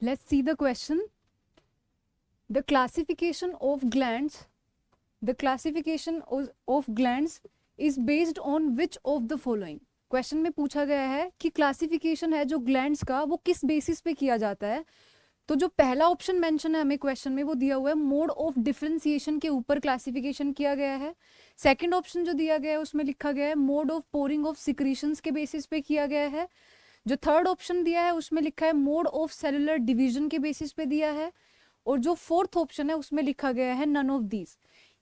Let's see the question. The classification of glands is based on which of the following? Question में पूछा गया है कि classification है जो ग्लैंड्स का वो किस बेसिस पे किया जाता है। तो जो पहला ऑप्शन मेंशन है हमें क्वेश्चन में वो दिया हुआ है मोड ऑफ डिफरेंशिएशन के ऊपर क्लासिफिकेशन किया गया है। सेकंड ऑप्शन जो दिया गया है उसमें लिखा गया है mode of pouring of secretions के बेसिस पे किया गया है। जो थर्ड ऑप्शन दिया है उसमें लिखा है मोड ऑफ सेलुलर डिवीजन के बेसिस पे दिया है। और जो फोर्थ ऑप्शन है उसमें लिखा गया है नन ऑफ दीज।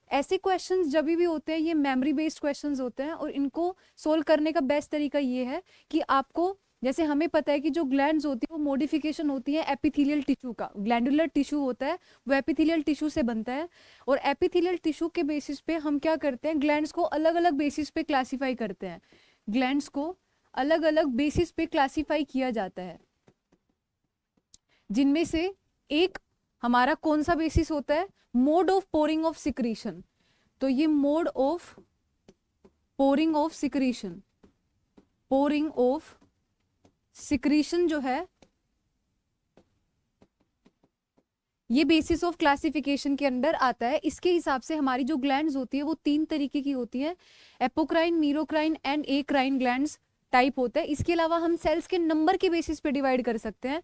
ऐसे क्वेश्चंस जब भी होते हैं ये मेमोरी बेस्ड क्वेश्चंस होते हैं और इनको सोल्व करने का बेस्ट तरीका ये है कि आपको, जैसे हमें पता है कि जो ग्लैंड्स होती है वो मॉडिफिकेशन होती है एपिथेलियल टिश्यू का, ग्लैंडुलर टिश्यू होता है वो एपिथेलियल टिश्यू से बनता है। और एपिथेलियल टिश्यू के बेसिस पे हम क्या करते हैं, ग्लैंड्स को अलग अलग बेसिस पे क्लासीफाई करते हैं। ग्लैंड्स को अलग अलग बेसिस पे क्लासीफाई किया जाता है, जिनमें से एक हमारा कौन सा बेसिस होता है, mode of pouring of secretion. तो ये mode of pouring of secretion, pouring of secretion जो है ये बेसिस ऑफ क्लासिफिकेशन के अंडर आता है। इसके हिसाब से हमारी जो ग्लैंड्स होती है वो 3 तरीके की होती है, apocrine, मीरोक्राइन and eccrine glands type होता है। इसके अलावा हम सेल्स के नंबर के बेसिस पे डिवाइड कर सकते हैं,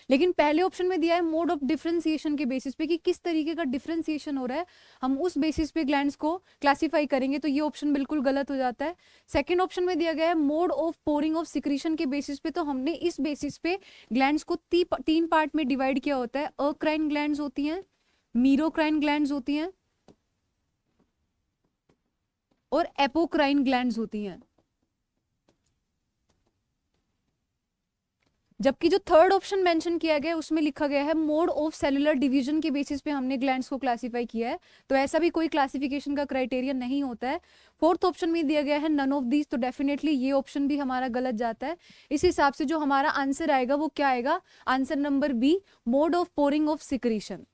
लेकिन पहले ऑप्शन में दिया है मोड ऑफ डिफरेंशिएशन के बेसिस पे कि किस तरीके का डिफरेंशिएशन हो रहा है, हम उस बेसिस पे ग्लैंड्स को क्लासिफाई करेंगे, तो ये ऑप्शन बिल्कुल गलत हो जाता है। सेकंड ऑप्शन में दिया गया है mode of pouring of secretion के बेसिस पे, तो हमने इस बेसिस पे ग्लैंड्स को 3 पार्ट में डिवाइड किया होता है। अक्राइन ग्लैंड्स होती हैं, मीरोक्राइन ग्लैंड्स होती हैं और एपोक्राइन ग्लैंड्स होती हैं। जबकि जो थर्ड ऑप्शन मेंशन किया गया है उसमें लिखा गया है मोड ऑफ सेलुलर डिवीजन के बेसिस पे हमने ग्लैंड्स को क्लासिफाई किया है, तो ऐसा भी कोई क्लासिफिकेशन का क्राइटेरिया नहीं होता है। फोर्थ ऑप्शन में दिया गया है नन ऑफ दीज, तो डेफिनेटली ये ऑप्शन भी हमारा गलत जाता है। इस हिसाब से जो हमारा आंसर आएगा वो क्या आएगा, answer number B, mode of pouring of secretion.